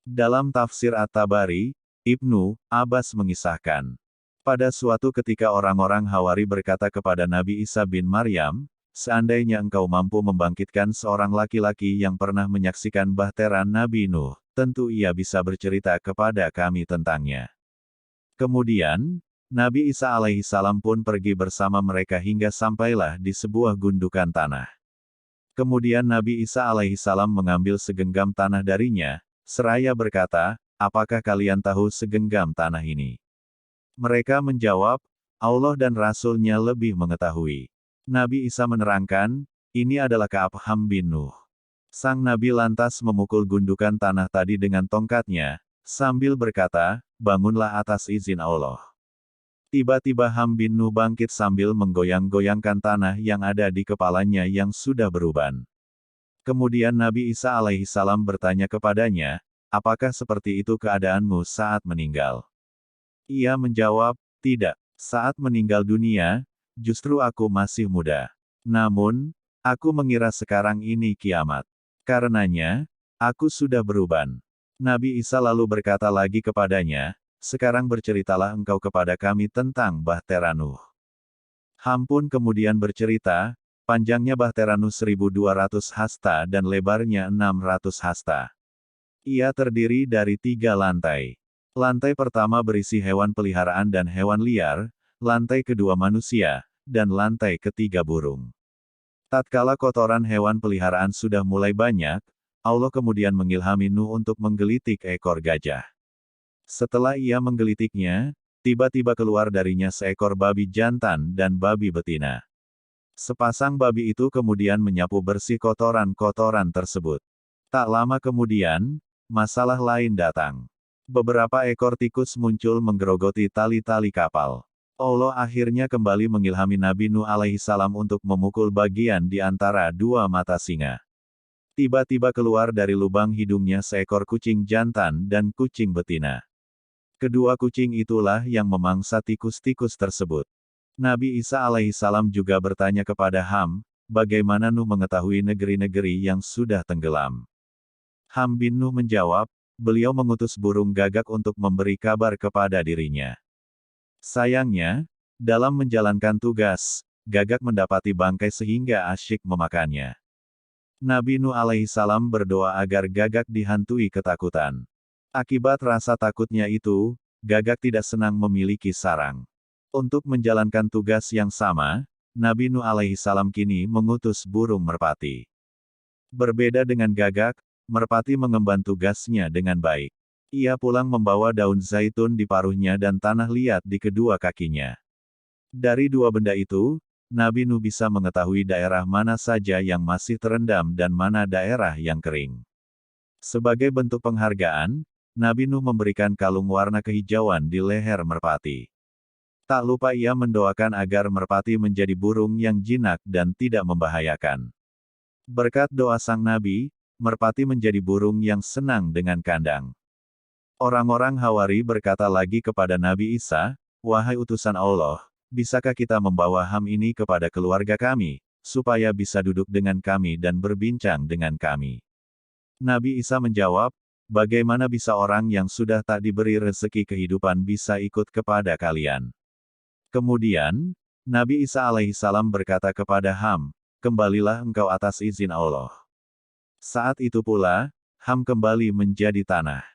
Dalam tafsir At-Tabari, Ibnu Abbas mengisahkan, pada suatu ketika orang-orang Hawari berkata kepada Nabi Isa bin Maryam, seandainya engkau mampu membangkitkan seorang laki-laki yang pernah menyaksikan bahtera Nabi Nuh, tentu ia bisa bercerita kepada kami tentangnya. Kemudian, Nabi Isa alaihissalam pun pergi bersama mereka hingga sampailah di sebuah gundukan tanah. Kemudian Nabi Isa alaihissalam mengambil segenggam tanah darinya, seraya berkata, apakah kalian tahu segenggam tanah ini? Mereka menjawab, Allah dan Rasul-Nya lebih mengetahui. Nabi Isa menerangkan, ini adalah Ka'ab Ham bin Nuh. Sang Nabi lantas memukul gundukan tanah tadi dengan tongkatnya, sambil berkata, bangunlah atas izin Allah. Tiba-tiba Ham bin Nuh bangkit sambil menggoyang-goyangkan tanah yang ada di kepalanya yang sudah beruban. Kemudian Nabi Isa alaihissalam bertanya kepadanya, apakah seperti itu keadaanmu saat meninggal? Ia menjawab, tidak. Saat meninggal dunia, justru aku masih muda. Namun, aku mengira sekarang ini kiamat. Karenanya, aku sudah beruban. Nabi Isa lalu berkata lagi kepadanya, sekarang berceritalah engkau kepada kami tentang bahtera Nuh. Ham pun kemudian bercerita, panjangnya bahtera Nuh 1200 hasta dan lebarnya 600 hasta. Ia terdiri dari 3 lantai. Lantai pertama berisi hewan peliharaan dan hewan liar, lantai kedua manusia, dan lantai ketiga burung. Tatkala kotoran hewan peliharaan sudah mulai banyak, Allah kemudian mengilhami Nuh untuk menggelitik ekor gajah. Setelah ia menggelitiknya, tiba-tiba keluar darinya seekor babi jantan dan babi betina. Sepasang babi itu kemudian menyapu bersih kotoran-kotoran tersebut. Tak lama kemudian, masalah lain datang. Beberapa ekor tikus muncul menggerogoti tali-tali kapal. Allah akhirnya kembali mengilhami Nabi Nuh alaihissalam untuk memukul bagian di antara 2 mata singa. Tiba-tiba keluar dari lubang hidungnya seekor kucing jantan dan kucing betina. Kedua kucing itulah yang memangsa tikus-tikus tersebut. Nabi Isa alaihissalam juga bertanya kepada Ham, bagaimana Nuh mengetahui negeri-negeri yang sudah tenggelam. Ham bin Nuh menjawab, beliau mengutus burung gagak untuk memberi kabar kepada dirinya. Sayangnya, dalam menjalankan tugas, gagak mendapati bangkai sehingga asyik memakannya. Nabi Nuh alaihissalam berdoa agar gagak dihantui ketakutan. Akibat rasa takutnya itu, gagak tidak senang memiliki sarang. Untuk menjalankan tugas yang sama, Nabi Nuh alaihissalam kini mengutus burung merpati. Berbeda dengan gagak, merpati mengemban tugasnya dengan baik. Ia pulang membawa daun zaitun di paruhnya dan tanah liat di kedua kakinya. Dari 2 benda itu, Nabi Nuh bisa mengetahui daerah mana saja yang masih terendam dan mana daerah yang kering. Sebagai bentuk penghargaan, Nabi Nuh memberikan kalung warna kehijauan di leher merpati. Tak lupa ia mendoakan agar merpati menjadi burung yang jinak dan tidak membahayakan. Berkat doa sang Nabi, merpati menjadi burung yang senang dengan kandang. Orang-orang Hawari berkata lagi kepada Nabi Isa, wahai utusan Allah, bisakah kita membawa Ham ini kepada keluarga kami, supaya bisa duduk dengan kami dan berbincang dengan kami? Nabi Isa menjawab, bagaimana bisa orang yang sudah tak diberi rezeki kehidupan bisa ikut kepada kalian? Kemudian, Nabi Isa alaihissalam berkata kepada Ham, kembalilah engkau atas izin Allah. Saat itu pula, Ham kembali menjadi tanah.